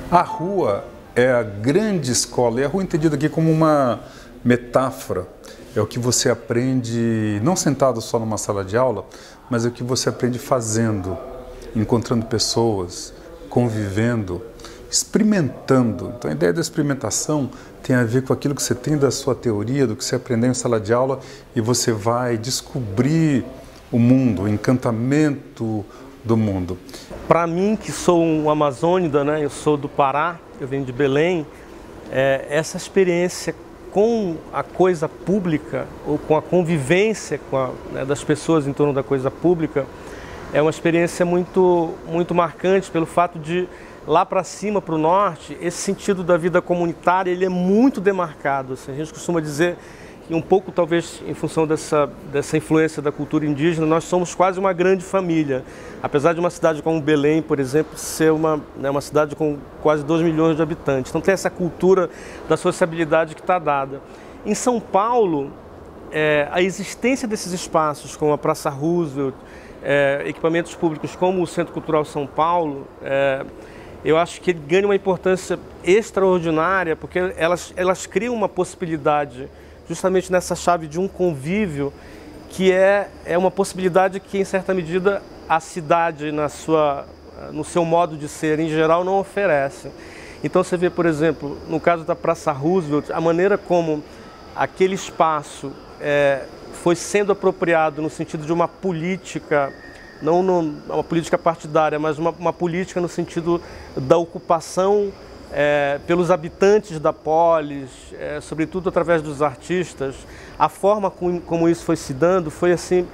A rua é a grande escola, e a rua é entendida aqui como uma metáfora. É o que você aprende, não sentado só numa sala de aula, mas é o que você aprende fazendo, encontrando pessoas, convivendo, experimentando. Então a ideia da experimentação tem a ver com aquilo que você tem da sua teoria, do que você aprendeu em sala de aula, e você vai descobrir o mundo, o encantamento do mundo. Para mim, que sou um amazônida, né? Eu sou do Pará, eu venho de Belém, essa experiência com a coisa pública, ou com a convivência das pessoas em torno da coisa pública, é uma experiência muito marcante pelo fato de, lá para cima, para o norte, esse sentido da vida comunitária ele é muito demarcado. Assim, a gente costuma dizer que um pouco, talvez, em função dessa influência da cultura indígena, nós somos quase uma grande família. Apesar de uma cidade como Belém, por exemplo, ser uma cidade com quase 2 milhões de habitantes. Então tem essa cultura da sociabilidade que está dada. Em São Paulo, a existência desses espaços, como a Praça Roosevelt, equipamentos públicos como o Centro Cultural São Paulo, eu acho que ele ganha uma importância extraordinária, porque elas criam uma possibilidade justamente nessa chave de um convívio, que é uma possibilidade que, em certa medida, a cidade, no seu modo de ser, em geral, não oferece. Então você vê, por exemplo, no caso da Praça Roosevelt, a maneira como aquele espaço foi sendo apropriado no sentido de uma política, não uma política partidária, mas uma política no sentido da ocupação pelos habitantes da polis, sobretudo através dos artistas. A forma como isso foi se dando foi assim,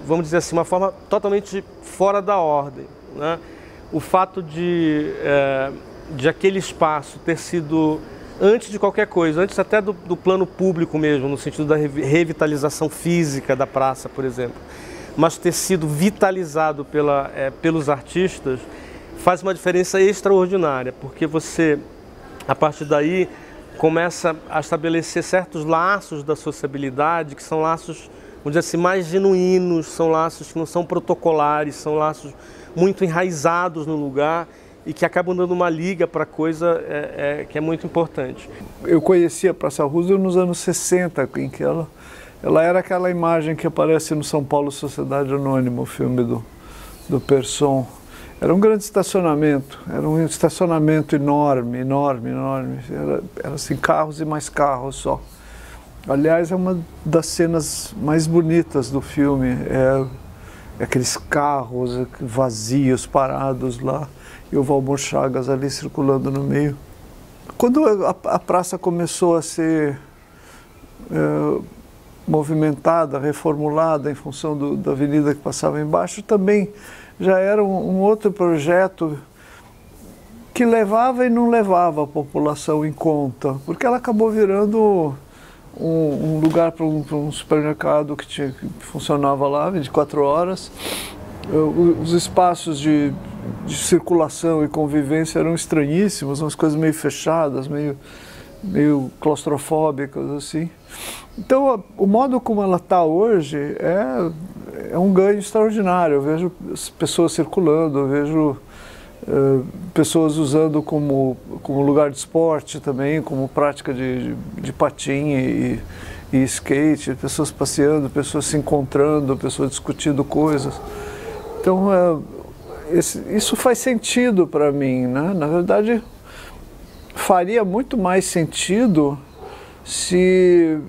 vamos dizer assim, uma forma totalmente fora da ordem, né? O fato de aquele espaço ter sido, antes de qualquer coisa, antes até do plano público mesmo, no sentido da revitalização física da praça, por exemplo, mas ter sido vitalizado pelos artistas, faz uma diferença extraordinária, porque você, a partir daí, começa a estabelecer certos laços da sociabilidade, que são laços, vamos dizer assim, mais genuínos, são laços que não são protocolares, são laços muito enraizados no lugar e que acabam dando uma liga para a coisa que é muito importante. Eu conheci a Praça Roosevelt nos anos 60, em que ela era aquela imagem que aparece no São Paulo Sociedade Anônima, o filme do Persson. Era um grande estacionamento, era um estacionamento enorme, enorme, enorme. Era assim, carros e mais carros só. Aliás, é uma das cenas mais bonitas do filme, aqueles carros vazios, parados lá, e o Valmor Chagas ali circulando no meio. Quando a praça começou a ser movimentada, reformulada em função da avenida que passava embaixo, também já era um outro projeto que levava e não levava a população em conta, porque ela acabou virando um lugar para um supermercado que funcionava lá 24 horas. Os espaços de circulação e convivência eram estranhíssimos, umas coisas meio fechadas, meio claustrofóbicas, assim. Então, o modo como ela está hoje é um ganho extraordinário. Eu vejo pessoas circulando, eu vejo pessoas usando como lugar de esporte também, como prática de patim e skate, pessoas passeando, pessoas se encontrando, pessoas discutindo coisas. Então, isso faz sentido para mim, né? Na verdade, faria muito mais sentido se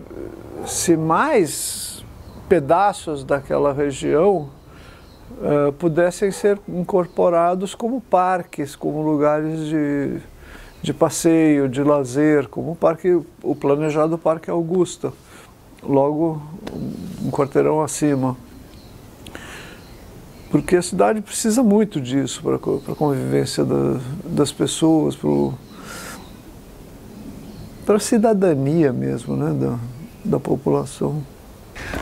mais pedaços daquela região pudessem ser incorporados como parques, como lugares de passeio, de lazer, como o planejado Parque Augusta, logo um quarteirão acima. Porque a cidade precisa muito disso para a convivência das pessoas, para a cidadania mesmo, né, da população.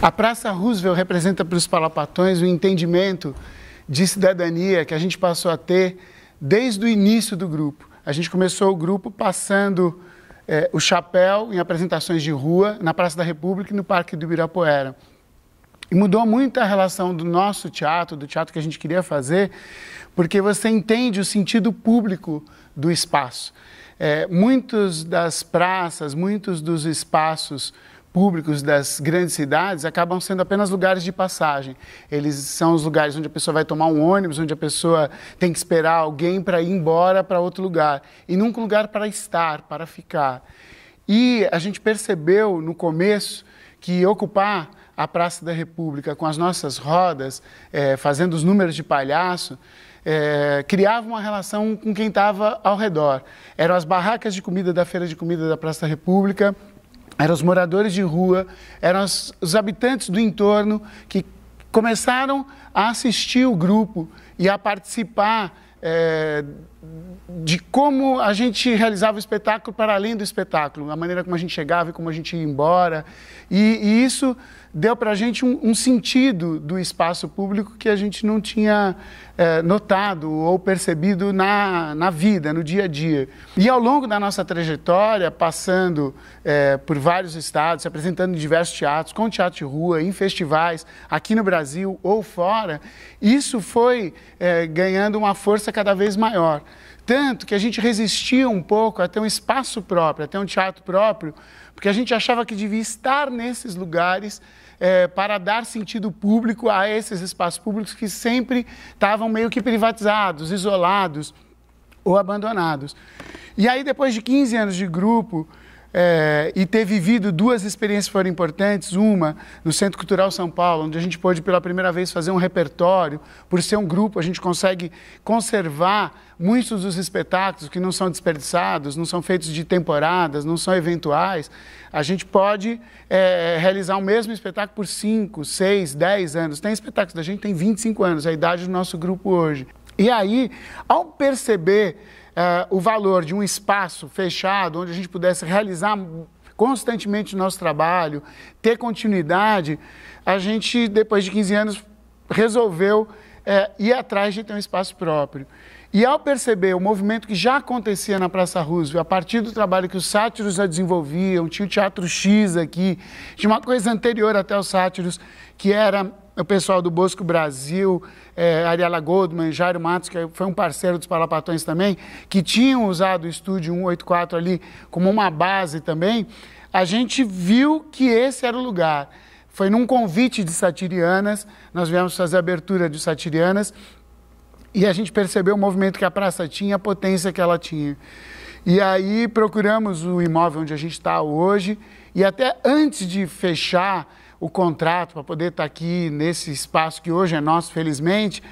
A Praça Roosevelt representa para os palapatões o entendimento de cidadania que a gente passou a ter desde o início do grupo. A gente começou o grupo passando o chapéu em apresentações de rua na Praça da República e no Parque do Ibirapuera. E mudou muito a relação do nosso teatro, do teatro que a gente queria fazer, porque você entende o sentido público do espaço. Muitos das praças, muitos dos espaços públicos das grandes cidades acabam sendo apenas lugares de passagem. Eles são os lugares onde a pessoa vai tomar um ônibus, onde a pessoa tem que esperar alguém para ir embora para outro lugar. E nunca um lugar para estar, para ficar. E a gente percebeu no começo que ocupar a Praça da República com as nossas rodas, fazendo os números de palhaço, criava uma relação com quem estava ao redor. Eram as barracas de comida da Feira de Comida da Praça da República, eram os moradores de rua, eram os habitantes do entorno que começaram a assistir o grupo e a participar de como a gente realizava o espetáculo para além do espetáculo, a maneira como a gente chegava e como a gente ia embora. E isso deu para a gente um sentido do espaço público que a gente não tinha notado ou percebido na vida, no dia a dia. E ao longo da nossa trajetória, passando por vários estados, se apresentando em diversos teatros, com teatro de rua, em festivais, aqui no Brasil ou fora, isso foi ganhando uma força cada vez maior. Tanto que a gente resistia um pouco a ter um espaço próprio, a ter um teatro próprio, porque a gente achava que devia estar nesses lugares para dar sentido público a esses espaços públicos que sempre estavam meio que privatizados, isolados ou abandonados. E aí, depois de 15 anos de grupo, e ter vivido duas experiências que foram importantes, uma no Centro Cultural São Paulo, onde a gente pôde pela primeira vez fazer um repertório. Por ser um grupo, a gente consegue conservar muitos dos espetáculos que não são desperdiçados, não são feitos de temporadas, não são eventuais. A gente pode realizar o mesmo espetáculo por 5, 6, 10 anos. Tem espetáculos da gente que tem 25 anos, a idade do nosso grupo hoje. E aí, ao perceber o valor de um espaço fechado, onde a gente pudesse realizar constantemente o nosso trabalho, ter continuidade, a gente, depois de 15 anos, resolveu ir atrás de ter um espaço próprio. E ao perceber o movimento que já acontecia na Praça Roosevelt, a partir do trabalho que os sátiros já desenvolviam, tinha o Teatro X aqui, tinha uma coisa anterior até os sátiros, que era o pessoal do Bosco Brasil, Ariela Goldman, Jairo Matos, que foi um parceiro dos Palapatões também, que tinham usado o Estúdio 184 ali como uma base também, a gente viu que esse era o lugar. Foi num convite de Satirianas, nós viemos fazer a abertura de Satirianas, e a gente percebeu o movimento que a praça tinha, a potência que ela tinha. E aí procuramos o imóvel onde a gente está hoje, e até antes de fechar o contrato para poder estar aqui nesse espaço que hoje é nosso, felizmente,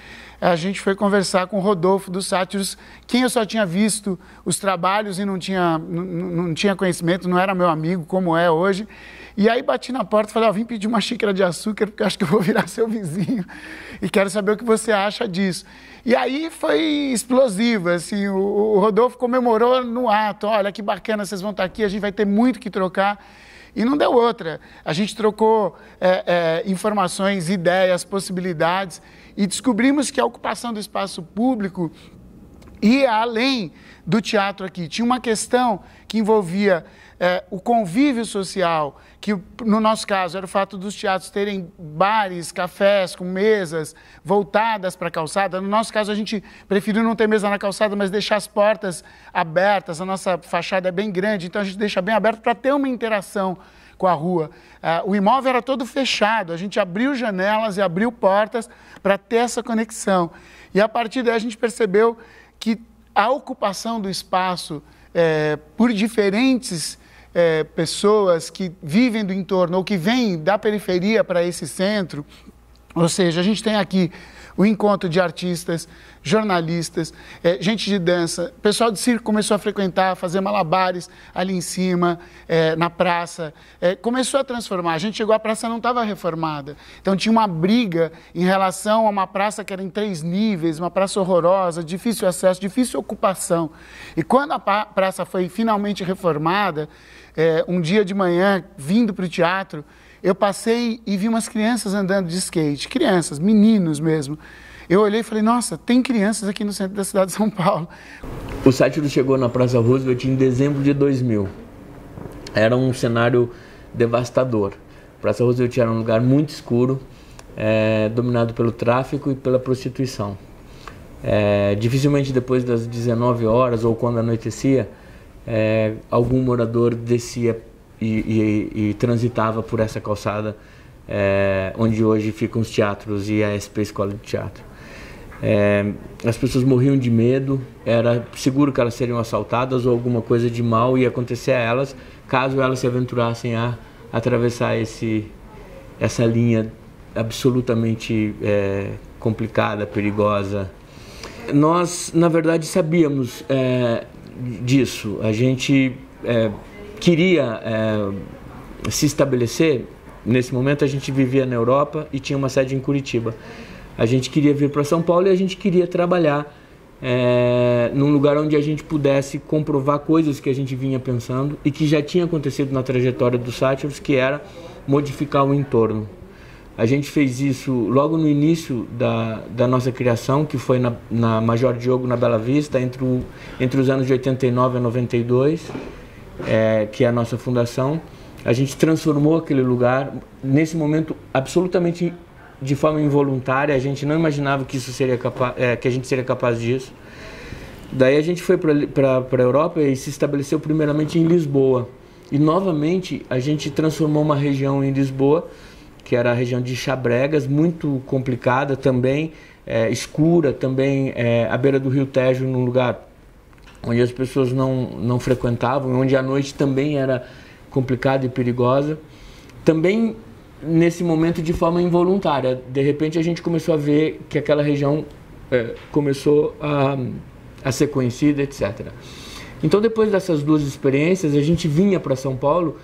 a gente foi conversar com o Rodolfo dos Sátiros, quem eu só tinha visto os trabalhos e não tinha conhecimento, não era meu amigo como é hoje. E aí bati na porta e falei, vim pedir uma xícara de açúcar, porque eu acho que eu vou virar seu vizinho e quero saber o que você acha disso. E aí foi explosivo, assim, o Rodolfo comemorou no ato, olha que bacana, vocês vão estar aqui, a gente vai ter muito que trocar. E não deu outra. A gente trocou informações, ideias, possibilidades e descobrimos que a ocupação do espaço público ia além do teatro aqui. Tinha uma questão que envolvia o convívio social, que no nosso caso era o fato dos teatros terem bares, cafés com mesas voltadas para a calçada. No nosso caso a gente preferiu não ter mesa na calçada, mas deixar as portas abertas. A nossa fachada é bem grande, então a gente deixa bem aberto para ter uma interação com a rua. O imóvel era todo fechado, a gente abriu janelas e abriu portas para ter essa conexão. E a partir daí a gente percebeu que a ocupação do espaço por diferentes pessoas que vivem do entorno ou que vêm da periferia para esse centro, ou seja, a gente tem aqui o encontro de artistas, jornalistas, gente de dança, pessoal de circo começou a frequentar, fazer malabares ali em cima, na praça, começou a transformar. A gente chegou, a praça não estava reformada, então tinha uma briga em relação a uma praça que era em 3 níveis, uma praça horrorosa, difícil acesso, difícil ocupação. E quando a praça foi finalmente reformada, um dia de manhã, vindo para o teatro, eu passei e vi umas crianças andando de skate, crianças, meninos mesmo. Eu olhei e falei, nossa, tem crianças aqui no centro da cidade de São Paulo. O Sátiro chegou na Praça Roosevelt em dezembro de 2000. Era um cenário devastador. A Praça Roosevelt era um lugar muito escuro, dominado pelo tráfico e pela prostituição. Dificilmente depois das 19 horas ou quando anoitecia, algum morador descia e transitava por essa calçada onde hoje ficam os teatros e a SP Escola de Teatro. As pessoas morriam de medo, era seguro que elas seriam assaltadas ou alguma coisa de mal ia acontecer a elas caso elas se aventurassem a atravessar essa linha absolutamente complicada, perigosa. Nós, na verdade, sabíamos disso. A gente queria se estabelecer. Nesse momento a gente vivia na Europa e tinha uma sede em Curitiba. A gente queria vir para São Paulo e a gente queria trabalhar num lugar onde a gente pudesse comprovar coisas que a gente vinha pensando e que já tinha acontecido na trajetória dos sátiros, que era modificar o entorno. A gente fez isso logo no início da nossa criação, que foi na Major Diogo, na Bela Vista, entre os anos de 89 a 92, que é a nossa fundação. A gente transformou aquele lugar, nesse momento, absolutamente de forma involuntária. A gente não imaginava que a gente seria capaz disso. Daí a gente foi para a Europa e se estabeleceu primeiramente em Lisboa. E novamente a gente transformou uma região em Lisboa, que era a região de Chabregas, muito complicada também, escura, também à beira do Rio Tejo, num lugar onde as pessoas não frequentavam, onde a noite também era complicada e perigosa. Também nesse momento de forma involuntária, de repente a gente começou a ver que aquela região começou a ser conhecida, etc. Então, depois dessas duas experiências, a gente vinha para São Paulo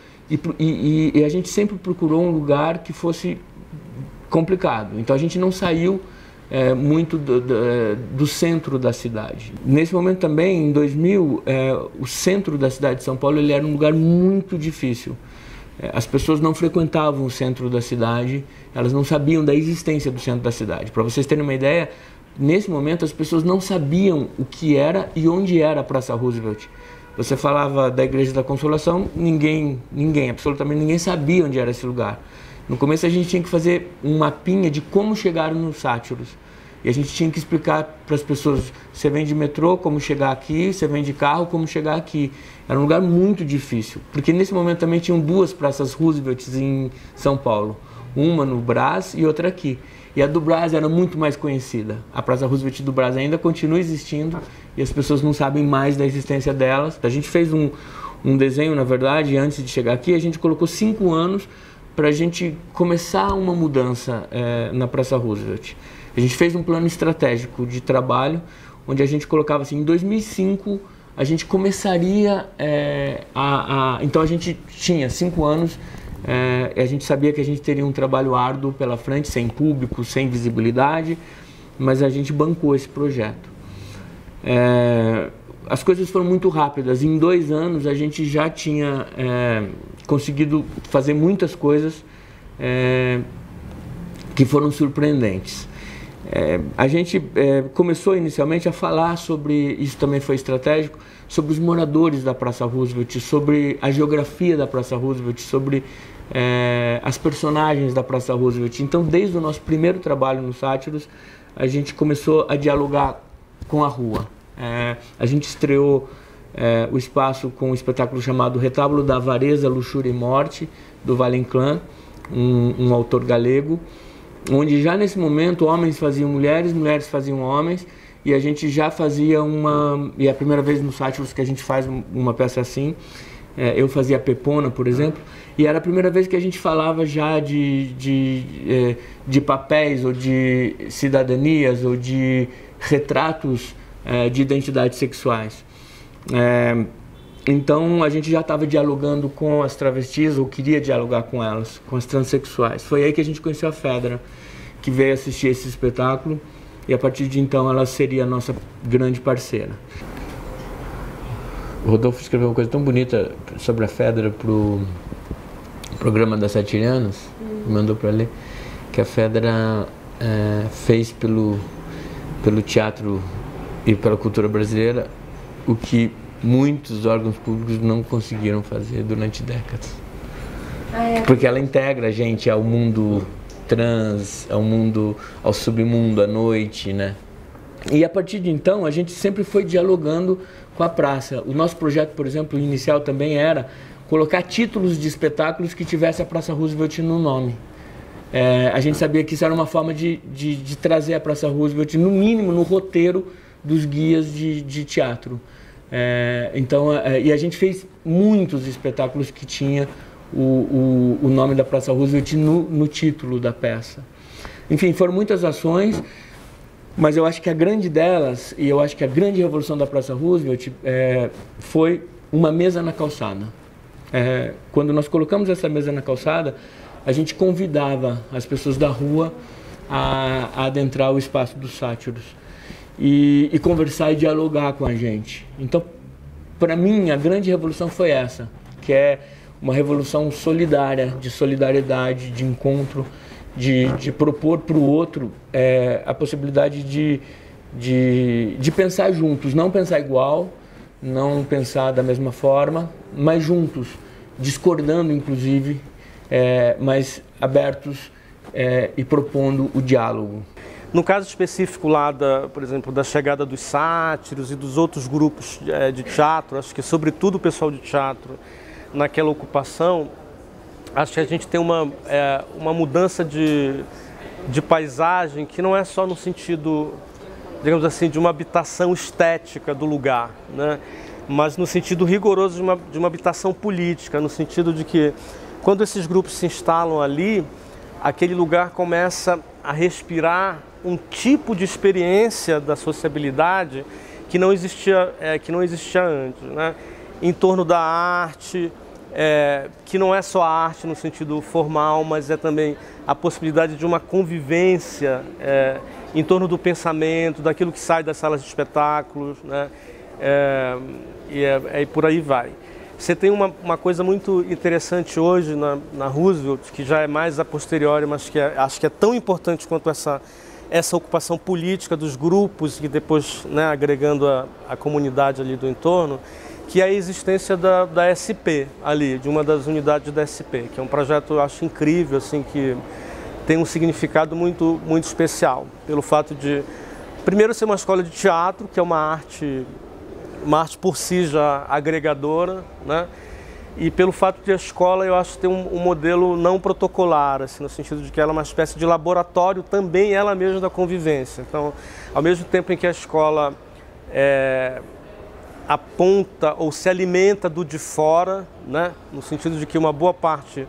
e a gente sempre procurou um lugar que fosse complicado. Então a gente não saiu muito do centro da cidade. Nesse momento também, em 2000, o centro da cidade de São Paulo ele era um lugar muito difícil. As pessoas não frequentavam o centro da cidade, elas não sabiam da existência do centro da cidade. Para vocês terem uma ideia, nesse momento as pessoas não sabiam o que era e onde era a Praça Roosevelt. Você falava da Igreja da Consolação, absolutamente ninguém sabia onde era esse lugar. No começo a gente tinha que fazer um mapinha de como chegar nos sátiros. E a gente tinha que explicar para as pessoas, você vem de metrô, como chegar aqui, você vem de carro, como chegar aqui. Era um lugar muito difícil, porque nesse momento também tinham duas praças Roosevelt em São Paulo. Uma no Brás e outra aqui. E a do Brás era muito mais conhecida. A Praça Roosevelt do Brás ainda continua existindo e as pessoas não sabem mais da existência delas. A gente fez um desenho, na verdade, antes de chegar aqui, a gente colocou 5 anos para a gente começar uma mudança na Praça Roosevelt. A gente fez um plano estratégico de trabalho, onde a gente colocava assim, em 2005, a gente começaria então a gente tinha 5 anos, a gente sabia que a gente teria um trabalho árduo pela frente, sem público, sem visibilidade, mas a gente bancou esse projeto. As coisas foram muito rápidas. Em 2 anos a gente já tinha conseguido fazer muitas coisas que foram surpreendentes. A gente começou inicialmente a falar sobre, isso também foi estratégico, sobre os moradores da Praça Roosevelt, sobre a geografia da Praça Roosevelt, sobre as personagens da Praça Roosevelt. Então, desde o nosso primeiro trabalho nos Sátiros, a gente começou a dialogar com a rua. A gente estreou o espaço com um espetáculo chamado Retábulo da Avareza, Luxúria e Morte, do Valle-Inclán, um autor galego, onde já nesse momento homens faziam mulheres, mulheres faziam homens, e a gente já fazia e é a primeira vez nos Sátiros que a gente faz uma peça assim. Eu fazia a Pepona, por exemplo, e era a primeira vez que a gente falava já de papéis, ou de cidadanias, ou de retratos de identidades sexuais. Então a gente já estava dialogando com as travestis, ou queria dialogar com elas, com as transexuais. Foi aí que a gente conheceu a Fedra, que veio assistir esse espetáculo, e a partir de então ela seria a nossa grande parceira. O Rodolfo escreveu uma coisa tão bonita sobre a Fedra para o programa das Satirianas, mandou para ler, que a Fedra fez pelo teatro e pela cultura brasileira o que muitos órgãos públicos não conseguiram fazer durante décadas. Porque ela integra a gente ao mundo trans, ao submundo, à noite, né? E a partir de então, a gente sempre foi dialogando com a praça. O nosso projeto, por exemplo, inicial também era colocar títulos de espetáculos que tivesse a Praça Roosevelt no nome. A gente sabia que isso era uma forma de trazer a Praça Roosevelt, no mínimo, no roteiro dos guias de teatro. E a gente fez muitos espetáculos que tinha o nome da Praça Roosevelt no título da peça. Enfim, foram muitas ações, mas eu acho que a grande delas, e eu acho que a grande revolução da Praça Roosevelt foi uma mesa na calçada. Quando nós colocamos essa mesa na calçada, a gente convidava as pessoas da rua a adentrar o espaço dos sátiros e conversar e dialogar com a gente. Então, para mim, a grande revolução foi essa, que é uma revolução solidária, de solidariedade, de encontro, de propor para o outro a possibilidade de pensar juntos, não pensar igual, não pensar da mesma forma, mas juntos, discordando inclusive, mas abertos e propondo o diálogo. No caso específico lá, por exemplo, da chegada dos sátiros e dos outros grupos de teatro, acho que sobretudo o pessoal de teatro naquela ocupação, acho que a gente tem uma mudança de paisagem que não é só no sentido, digamos assim, de uma habitação estética do lugar, né? Mas no sentido rigoroso de uma habitação política, no sentido de que quando esses grupos se instalam ali, aquele lugar começa a respirar um tipo de experiência da sociabilidade que não existia antes, né? Em torno da arte, que não é só a arte no sentido formal, mas é também a possibilidade de uma convivência em torno do pensamento, daquilo que sai das salas de espetáculos, né? E por aí vai. Você tem uma coisa muito interessante hoje na Roosevelt, que já é mais a posteriori, mas que acho que é tão importante quanto essa ocupação política dos grupos, e depois, né, agregando a comunidade ali do entorno, que é a existência da SP ali, de uma das unidades da SP, que é um projeto, eu acho, incrível, assim, que tem um significado muito, muito especial, pelo fato de, primeiro, ser uma escola de teatro, que é uma arte por si já agregadora, né? E pelo fato de a escola, eu acho, ter um modelo não protocolar, assim, no sentido de que ela é uma espécie de laboratório também ela mesma da convivência. Então, ao mesmo tempo em que a escola aponta ou se alimenta do de fora, né? No sentido de que uma boa parte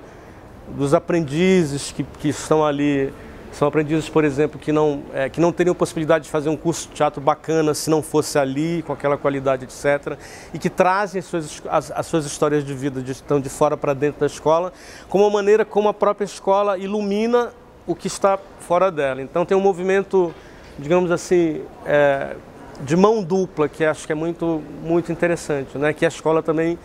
dos aprendizes que estão ali são aprendizes, por exemplo, que não teriam possibilidade de fazer um curso de teatro bacana se não fosse ali, com aquela qualidade, etc. E que trazem as suas histórias de vida, estão de fora para dentro da escola, como uma maneira como a própria escola ilumina o que está fora dela. Então tem um movimento, digamos assim, de mão dupla, que acho que é muito, muito interessante, né? Que a escola também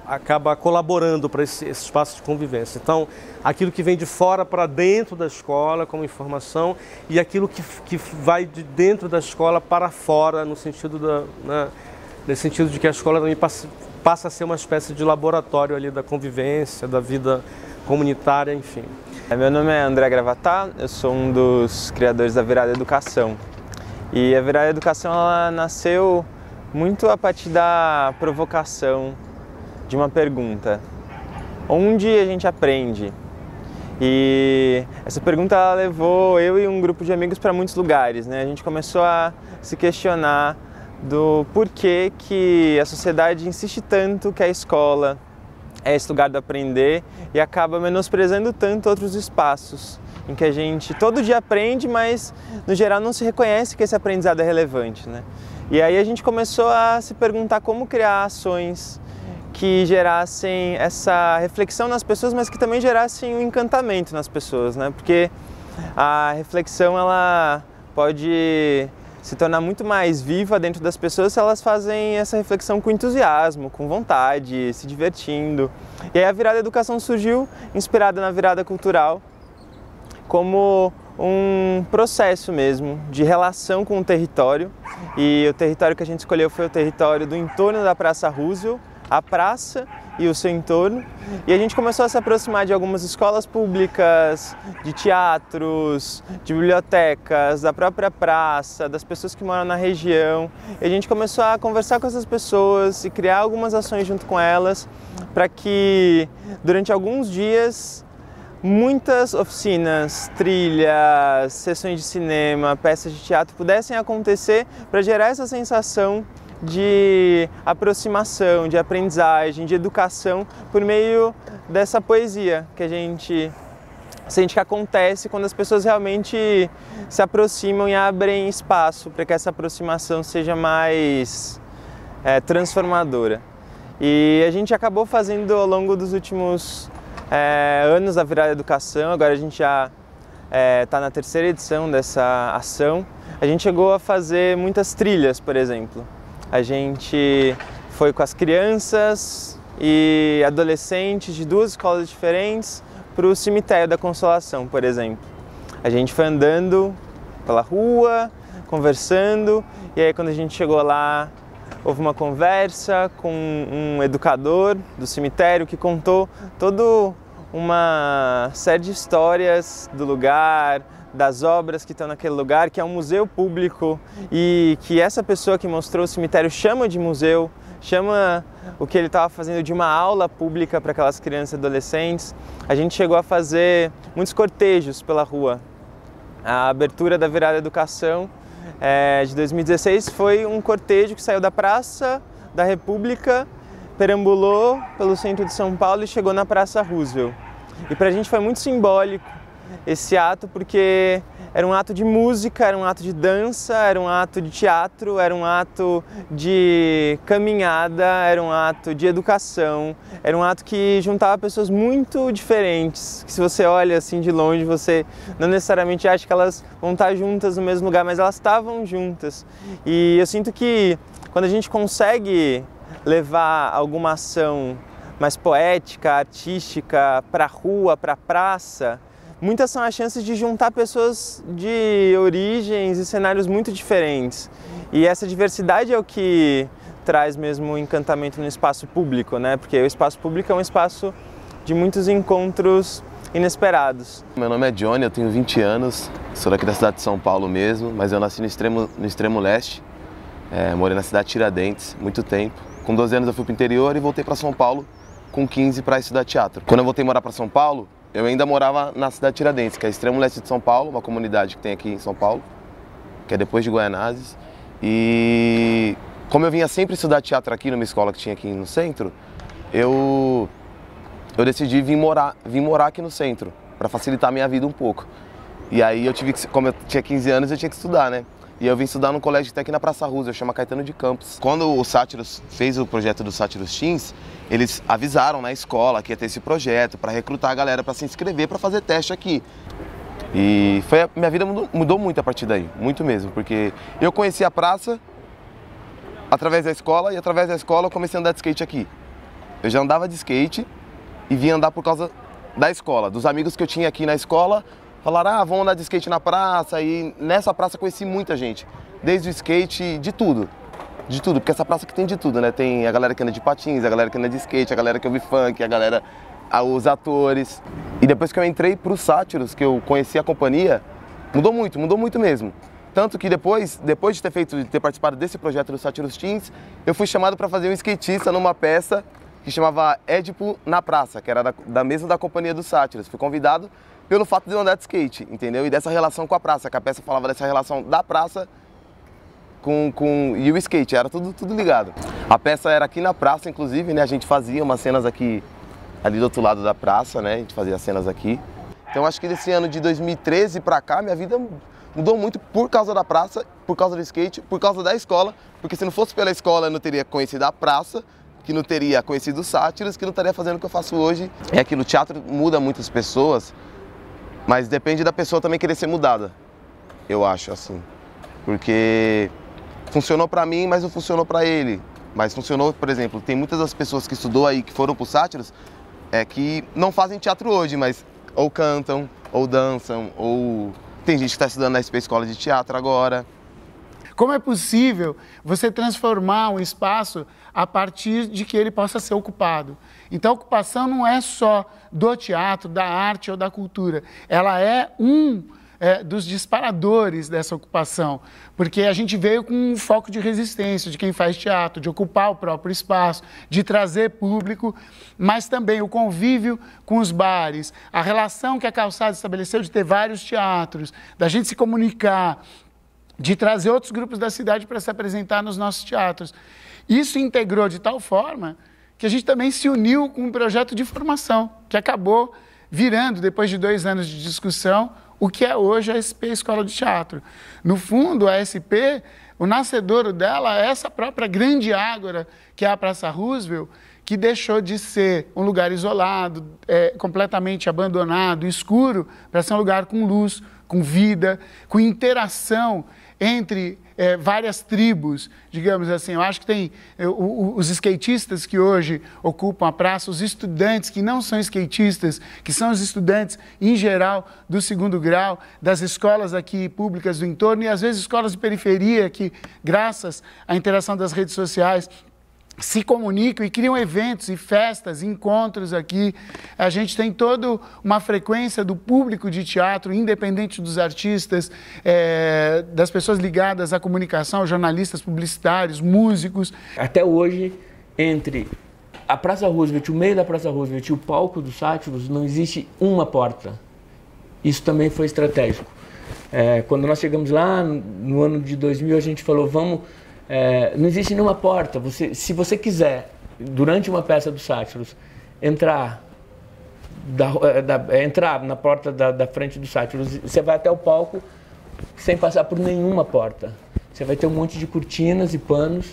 acaba colaborando para esse espaço de convivência. Então, aquilo que vem de fora para dentro da escola como informação e aquilo que vai de dentro da escola para fora, no sentido nesse sentido de que a escola também passa a ser uma espécie de laboratório ali da convivência, da vida comunitária, enfim. Meu nome é André Gravatá, eu sou um dos criadores da Virada Educação. E a Virada Educação, ela nasceu muito a partir da provocação de uma pergunta: onde a gente aprende? E essa pergunta ela levou eu e um grupo de amigos para muitos lugares, né? A gente começou a se questionar do porquê que a sociedade insiste tanto que a escola é esse lugar do aprender e acaba menosprezando tanto outros espaços em que a gente todo dia aprende, mas no geral não se reconhece que esse aprendizado é relevante, né? E aí a gente começou a se perguntar como criar ações que gerassem essa reflexão nas pessoas, mas que também gerassem um encantamento nas pessoas, né? Porque a reflexão ela pode se tornar muito mais viva dentro das pessoas se elas fazem essa reflexão com entusiasmo, com vontade, se divertindo. E aí a Virada Educação surgiu inspirada na virada cultural como um processo mesmo de relação com o território. E o território que a gente escolheu foi o território do entorno da Praça Roosevelt, a praça e o seu entorno. E a gente começou a se aproximar de algumas escolas públicas, de teatros, de bibliotecas, da própria praça, das pessoas que moram na região. E a gente começou a conversar com essas pessoas e criar algumas ações junto com elas para que durante alguns dias muitas oficinas, trilhas, sessões de cinema, peças de teatro pudessem acontecer para gerar essa sensação de aproximação, de aprendizagem, de educação por meio dessa poesia que a gente sente que acontece quando as pessoas realmente se aproximam e abrem espaço para que essa aproximação seja mais transformadora. E a gente acabou fazendo ao longo dos últimos anos da Virada Educação, agora a gente já está na 3ª edição dessa ação. A gente chegou a fazer muitas trilhas, por exemplo. A gente foi com as crianças e adolescentes de 2 escolas diferentes para o Cemitério da Consolação, por exemplo. A gente foi andando pela rua, conversando, e aí quando a gente chegou lá, houve uma conversa com um educador do cemitério que contou toda uma série de histórias do lugar, das obras que estão naquele lugar, que é um museu público e que essa pessoa que mostrou o cemitério chama de museu, chama o que ele estava fazendo de uma aula pública para aquelas crianças e adolescentes. A gente chegou a fazer muitos cortejos pela rua. A abertura da Virada Educação de 2016 foi um cortejo que saiu da Praça da República, perambulou pelo centro de São Paulo e chegou na Praça Roosevelt. E para a gente foi muito simbólico esse ato, porque era um ato de música, era um ato de dança, era um ato de teatro, era um ato de caminhada, era um ato de educação, era um ato que juntava pessoas muito diferentes, que se você olha assim de longe, você não necessariamente acha que elas vão estar juntas no mesmo lugar, mas elas estavam juntas. E eu sinto que quando a gente consegue levar alguma ação mais poética, artística, para a rua, para a praça, muitas são as chances de juntar pessoas de origens e cenários muito diferentes. E essa diversidade é o que traz mesmo o encantamento no espaço público, né? Porque o espaço público é um espaço de muitos encontros inesperados. Meu nome é Johnny, eu tenho 20 anos, sou daqui da cidade de São Paulo mesmo, mas eu nasci no extremo leste, morei na cidade de Tiradentes muito tempo. Com 12 anos eu fui para o interior e voltei para São Paulo com 15 para estudar teatro. Quando eu voltei a morar para São Paulo, eu ainda morava na cidade de Tiradentes, que é extremo leste de São Paulo, uma comunidade que tem aqui em São Paulo, que é depois de Guaianazes. E como eu vinha sempre estudar teatro aqui numa escola que tinha aqui no centro, eu decidi vir morar aqui no centro, para facilitar a minha vida um pouco. E aí eu tive que, como eu tinha 15 anos, eu tinha que estudar, né? E eu vim estudar num colégio que tem aqui na Praça Roosevelt, chama Caetano de Campos. Quando o Sátiros fez o projeto do Sátiros Teens, eles avisaram na escola que ia ter esse projeto para recrutar a galera para se inscrever, para fazer teste aqui. E minha vida mudou muito a partir daí, muito mesmo, porque eu conheci a praça através da escola e através da escola eu comecei a andar de skate aqui. Eu já andava de skate e vim andar por causa da escola, dos amigos que eu tinha aqui na escola. Falaram, vamos andar de skate na praça, e nessa praça conheci muita gente, desde o skate, de tudo, porque essa praça aqui tem de tudo, né? Tem a galera que anda de patins, a galera que anda de skate, a galera que ouve funk, os atores. E depois que eu entrei pro Sátiros, que eu conheci a companhia, mudou muito mesmo. Tanto que depois de ter participado desse projeto do Sátiros Teens, eu fui chamado para fazer um skatista numa peça que chamava Édipo na Praça, que era da mesa da companhia do Sátiros. Fui convidado pelo fato de eu andar de skate, entendeu? E dessa relação com a praça, que a peça falava dessa relação da praça e o skate, era tudo ligado. A peça era aqui na praça, inclusive, né? A gente fazia umas cenas ali do outro lado da praça, né? A gente fazia cenas aqui. Então acho que desse ano de 2013 pra cá, minha vida mudou muito por causa da praça, por causa do skate, por causa da escola, porque se não fosse pela escola eu não teria conhecido a praça, que não teria conhecido os Sátiros, que não estaria fazendo o que eu faço hoje. É aquilo, o teatro muda muitas pessoas, mas depende da pessoa também querer ser mudada, eu acho, assim. Porque funcionou pra mim, mas não funcionou pra ele. Mas funcionou, por exemplo, tem muitas das pessoas que estudou aí, que foram pro Sátiros, que não fazem teatro hoje, mas ou cantam, ou dançam, ou tem gente que está estudando na SP Escola de Teatro agora. Como é possível você transformar um espaço a partir de que ele possa ser ocupado? Então, a ocupação não é só do teatro, da arte ou da cultura. Ela é dos disparadores dessa ocupação, porque a gente veio com um foco de resistência de quem faz teatro, de ocupar o próprio espaço, de trazer público, mas também o convívio com os bares, a relação que a Calçada estabeleceu de ter vários teatros, da gente se comunicar, de trazer outros grupos da cidade para se apresentar nos nossos teatros. Isso integrou de tal forma que a gente também se uniu com um projeto de formação, que acabou virando, depois de 2 anos de discussão, o que é hoje a SP Escola de Teatro. No fundo, a SP, o nascedouro dela é essa própria grande ágora, que é a Praça Roosevelt, que deixou de ser um lugar isolado, completamente abandonado, escuro, para ser um lugar com luz, com vida, com interação entre várias tribos, digamos assim. Eu acho que tem os skatistas que hoje ocupam a praça, os estudantes que não são skatistas, que são os estudantes, em geral, do 2º grau, das escolas aqui públicas do entorno e, às vezes, escolas de periferia que, graças à interação das redes sociais, se comunicam e criam eventos e festas, encontros aqui. A gente tem toda uma frequência do público de teatro, independente dos artistas, das pessoas ligadas à comunicação, jornalistas, publicitários, músicos. Até hoje, entre a Praça Roosevelt, o meio da Praça Roosevelt e o palco dos Sátiros, não existe uma porta. Isso também foi estratégico. Quando nós chegamos lá, no ano de 2000, a gente falou, não existe nenhuma porta. Se você quiser, durante uma peça do Sátiros, entrar na porta da frente do Sátiros, você vai até o palco sem passar por nenhuma porta. Você vai ter um monte de cortinas e panos.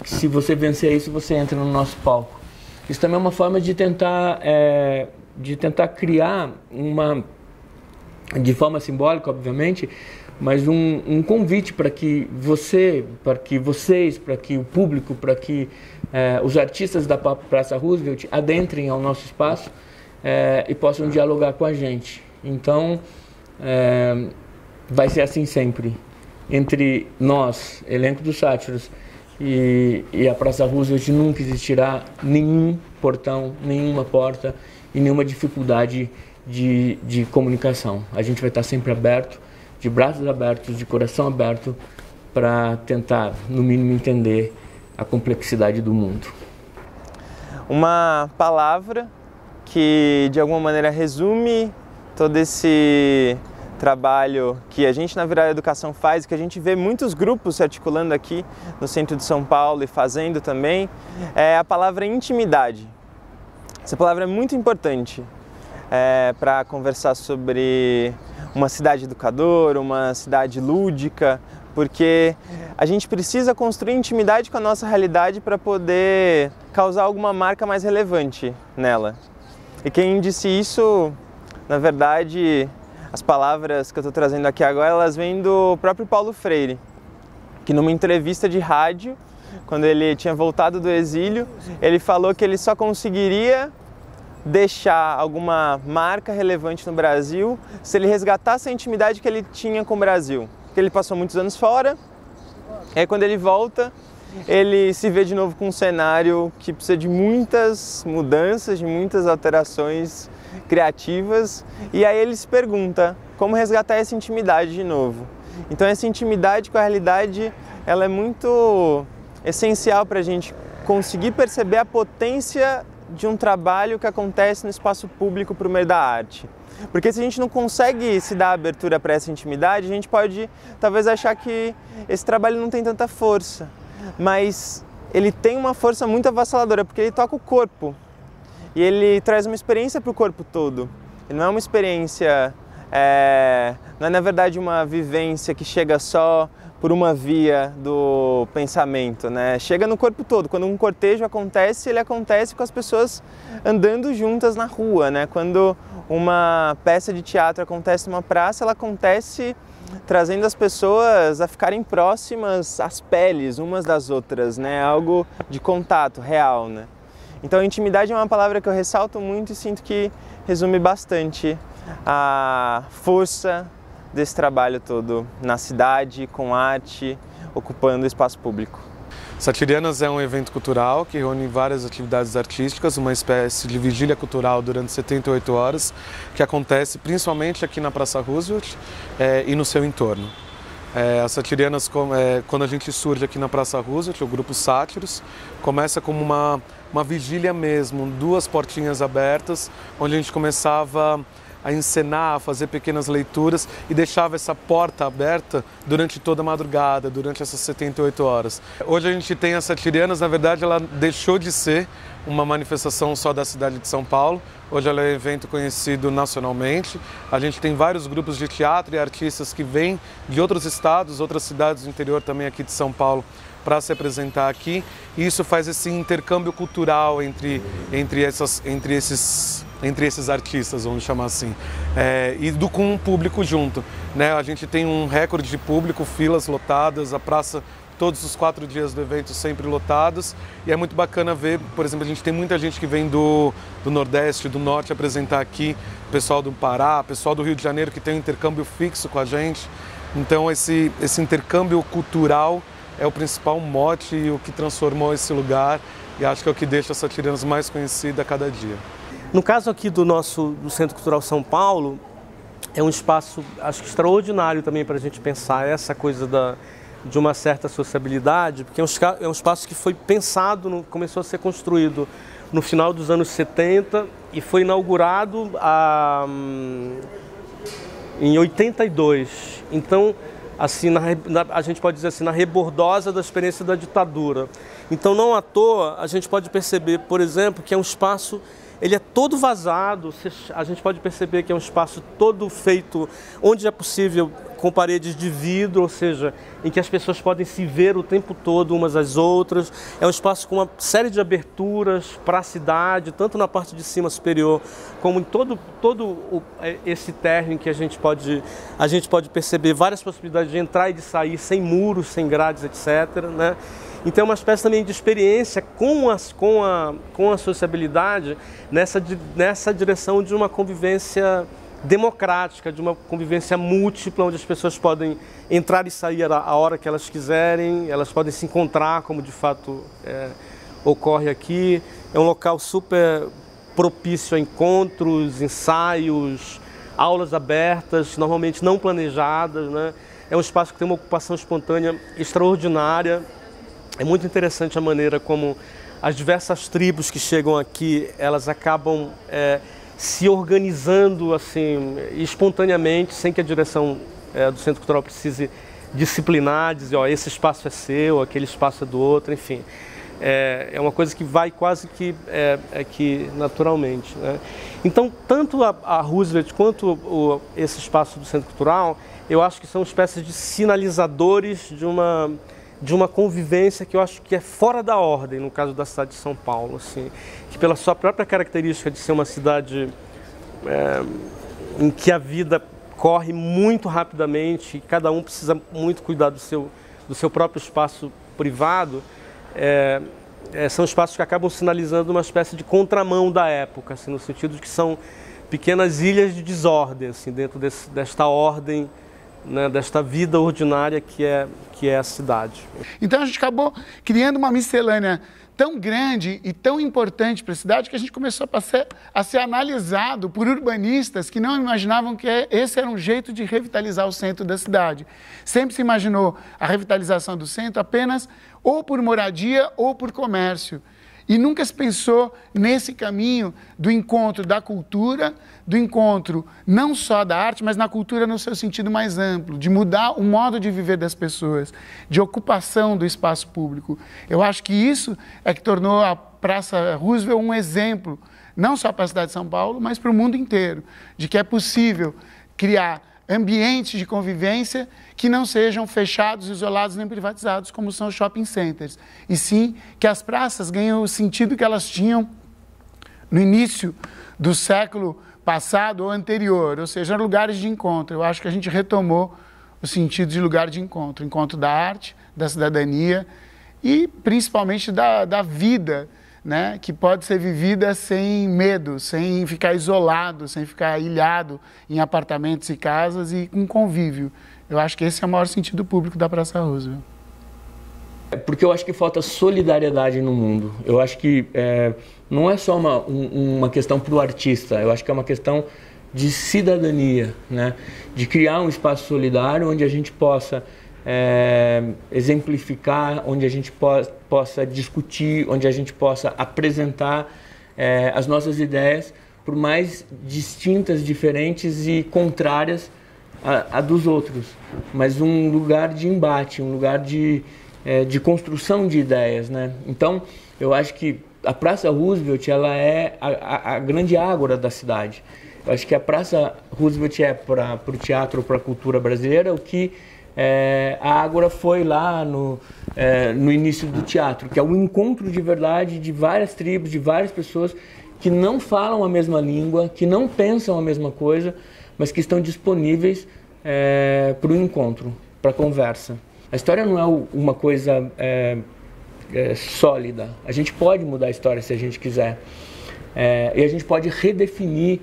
Se você vencer isso, você entra no nosso palco. Isso também é uma forma de tentar criar de forma simbólica, obviamente, mas um convite para que vocês, para que o público, para que os artistas da Praça Roosevelt adentrem ao nosso espaço e possam dialogar com a gente. Então, vai ser assim sempre. Entre nós, elenco dos Sátiros, e a Praça Roosevelt nunca existirá nenhum portão, nenhuma porta e nenhuma dificuldade de comunicação. A gente vai estar sempre aberto, de braços abertos, de coração aberto, para tentar, no mínimo, entender a complexidade do mundo. Uma palavra que, de alguma maneira, resume todo esse trabalho que a gente na Virada Educação faz, que a gente vê muitos grupos se articulando aqui no centro de São Paulo e fazendo também, é a palavra intimidade. Essa palavra é muito importante para conversar sobre uma cidade educadora, uma cidade lúdica, porque a gente precisa construir intimidade com a nossa realidade para poder causar alguma marca mais relevante nela. E quem disse isso, na verdade, as palavras que eu estou trazendo aqui agora, elas vêm do próprio Paulo Freire, que numa entrevista de rádio, quando ele tinha voltado do exílio, ele falou que ele só conseguiria deixar alguma marca relevante no Brasil se ele resgatasse a intimidade que ele tinha com o Brasil. Porque ele passou muitos anos fora, e aí quando ele volta, ele se vê de novo com um cenário que precisa de muitas mudanças, de muitas alterações criativas, e aí ele se pergunta como resgatar essa intimidade de novo. Então essa intimidade com a realidade, ela é muito essencial para a gente conseguir perceber a potência de um trabalho que acontece no espaço público por meio da arte. Porque se a gente não consegue se dar abertura para essa intimidade, a gente pode talvez achar que esse trabalho não tem tanta força. Mas ele tem uma força muito avassaladora, porque ele toca o corpo. E ele traz uma experiência para o corpo todo. Ele não é uma experiência, não é na verdade uma vivência que chega só por uma via do pensamento, né? Chega no corpo todo. Quando um cortejo acontece, ele acontece com as pessoas andando juntas na rua, né? Quando uma peça de teatro acontece numa praça, ela acontece trazendo as pessoas a ficarem próximas às peles umas das outras, né? Algo de contato real, né? Então, a intimidade é uma palavra que eu ressalto muito e sinto que resume bastante a força desse trabalho todo na cidade, com arte, ocupando o espaço público. Satirianas é um evento cultural que reúne várias atividades artísticas, uma espécie de vigília cultural durante 78 horas, que acontece principalmente aqui na Praça Roosevelt e no seu entorno. As Satirianas, quando a gente surge aqui na Praça Roosevelt, o grupo Sátiros, começa como uma vigília mesmo, 2 portinhas abertas, onde a gente começava a encenar, a fazer pequenas leituras e deixava essa porta aberta durante toda a madrugada, durante essas 78 horas. Hoje a gente tem as Satirianas, na verdade ela deixou de ser uma manifestação só da cidade de São Paulo, hoje ela é um evento conhecido nacionalmente. A gente tem vários grupos de teatro e artistas que vêm de outros estados, outras cidades do interior também aqui de São Paulo, para se apresentar aqui, e isso faz esse intercâmbio cultural entre esses artistas, vamos chamar assim, com o público junto, né? A gente tem um recorde de público, filas lotadas, a praça todos os 4 dias do evento sempre lotados, e é muito bacana ver, por exemplo, a gente tem muita gente que vem do Nordeste, do Norte apresentar aqui, pessoal do Pará, pessoal do Rio de Janeiro que tem um intercâmbio fixo com a gente, então esse intercâmbio cultural é o principal mote e o que transformou esse lugar, e acho que é o que deixa a Satirianas mais conhecida a cada dia. No caso aqui do Centro Cultural São Paulo, é um espaço, acho que extraordinário também para a gente pensar essa coisa de uma certa sociabilidade, porque é um espaço que foi pensado, começou a ser construído no final dos anos 70 e foi inaugurado em 82. Então, assim, a gente pode dizer assim, na rebordosa da experiência da ditadura. Então, não à toa, a gente pode perceber, por exemplo, que é um espaço, ele é todo vazado, a gente pode perceber que é um espaço todo feito, onde é possível, com paredes de vidro, ou seja, em que as pessoas podem se ver o tempo todo umas às outras. É um espaço com uma série de aberturas para a cidade, tanto na parte de cima superior, como em todo esse térreo em que a gente pode perceber várias possibilidades de entrar e de sair, sem muros, sem grades, etc., né? Então é uma espécie também de experiência com a sociabilidade nessa direção de uma convivência democrática, de uma convivência múltipla, onde as pessoas podem entrar e sair a hora que elas quiserem, elas podem se encontrar, como de fato ocorre aqui. É um local super propício a encontros, ensaios, aulas abertas, normalmente não planejadas, né? É um espaço que tem uma ocupação espontânea extraordinária. É muito interessante a maneira como as diversas tribos que chegam aqui, elas acabam se organizando assim, espontaneamente, sem que a direção do Centro Cultural precise disciplinar, dizer, ó, esse espaço é seu, aquele espaço é do outro, enfim. É uma coisa que vai quase que naturalmente, né? Então, tanto a Roosevelt quanto esse espaço do Centro Cultural, eu acho que são espécies de sinalizadores de uma convivência que eu acho que é fora da ordem, no caso da cidade de São Paulo, assim, que pela sua própria característica de ser uma cidade em que a vida corre muito rapidamente e cada um precisa muito cuidar do seu próprio espaço privado, são espaços que acabam sinalizando uma espécie de contramão da época, assim, no sentido de que são pequenas ilhas de desordem, assim, dentro desta ordem, né, desta vida ordinária que é a cidade. Então a gente acabou criando uma miscelânea tão grande e tão importante para a cidade que a gente começou a ser analisado por urbanistas que não imaginavam que esse era um jeito de revitalizar o centro da cidade. Sempre se imaginou a revitalização do centro apenas ou por moradia ou por comércio. E nunca se pensou nesse caminho do encontro da cultura, do encontro não só da arte, mas na cultura no seu sentido mais amplo, de mudar o modo de viver das pessoas, de ocupação do espaço público. Eu acho que isso é que tornou a Praça Roosevelt um exemplo, não só para a cidade de São Paulo, mas para o mundo inteiro, de que é possível criar ambientes de convivência que não sejam fechados, isolados nem privatizados, como são os shopping centers. E sim que as praças ganham o sentido que elas tinham no início do século passado ou anterior, ou seja, lugares de encontro. Eu acho que a gente retomou o sentido de lugar de encontro, encontro da arte, da cidadania e principalmente da vida, né, que pode ser vivida sem medo, sem ficar isolado, sem ficar ilhado em apartamentos e casas e com convívio. Eu acho que esse é o maior sentido público da Praça Roosevelt. Porque eu acho que falta solidariedade no mundo. Eu acho que não é só uma questão para o artista, eu acho que é uma questão de cidadania, né? De criar um espaço solidário onde a gente possa exemplificar, onde a gente possa discutir, onde a gente possa apresentar as nossas ideias, por mais distintas, diferentes e contrárias a dos outros, mas um lugar de embate, um lugar de construção de ideias, né? Então, eu acho que a Praça Roosevelt, ela é a grande ágora da cidade. Eu acho que a Praça Roosevelt é para o teatro, para a cultura brasileira, o que a ágora foi lá no início do teatro, que é o encontro de verdade de várias tribos, de várias pessoas que não falam a mesma língua, que não pensam a mesma coisa, mas que estão disponíveis para o encontro, para a conversa. A história não é uma coisa sólida. A gente pode mudar a história se a gente quiser. E a gente pode redefinir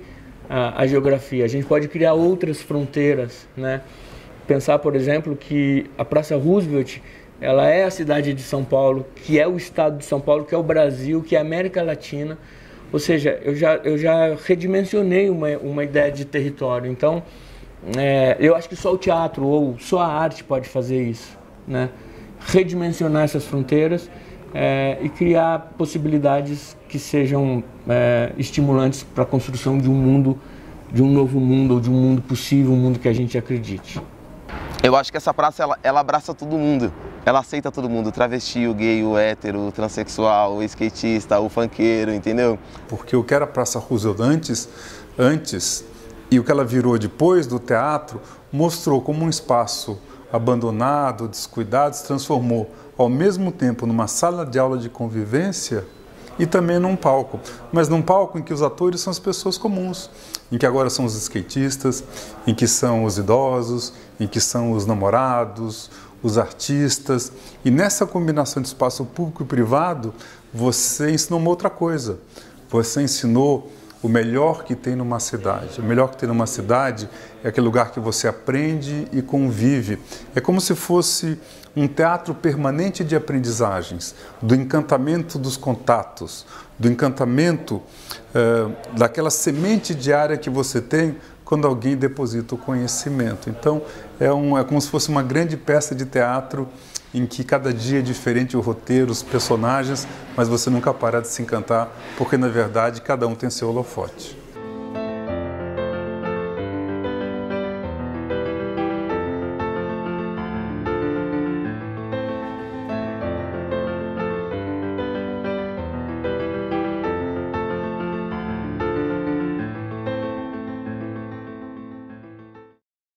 a geografia, a gente pode criar outras fronteiras, né? Pensar, por exemplo, que a Praça Roosevelt, ela é a cidade de São Paulo, que é o estado de São Paulo, que é o Brasil, que é a América Latina. Ou seja, eu já redimensionei uma ideia de território. Então, eu acho que só o teatro ou só a arte pode fazer isso, né? Redimensionar essas fronteiras e criar possibilidades que sejam estimulantes para a construção de um mundo, de um novo mundo, ou de um mundo possível, um mundo que a gente acredite. Eu acho que essa praça, ela abraça todo mundo. Ela aceita todo mundo, o travesti, o gay, o hétero, o transexual, o skatista, o funkeiro, entendeu? Porque o que era a Praça Roosevelt antes e o que ela virou depois do teatro, mostrou como um espaço abandonado, descuidado, se transformou ao mesmo tempo numa sala de aula de convivência e também num palco. Mas num palco em que os atores são as pessoas comuns, em que agora são os skatistas, em que são os idosos, em que são os namorados, os artistas. E nessa combinação de espaço público e privado, você ensinou uma outra coisa. Você ensinou o melhor que tem numa cidade. O melhor que tem numa cidade é aquele lugar que você aprende e convive. É como se fosse um teatro permanente de aprendizagens, do encantamento dos contatos, do encantamento daquela semente diária que você tem quando alguém deposita o conhecimento. Então, é como se fosse uma grande peça de teatro em que cada dia é diferente o roteiro, os personagens, mas você nunca para de se encantar, porque, na verdade, cada um tem seu holofote.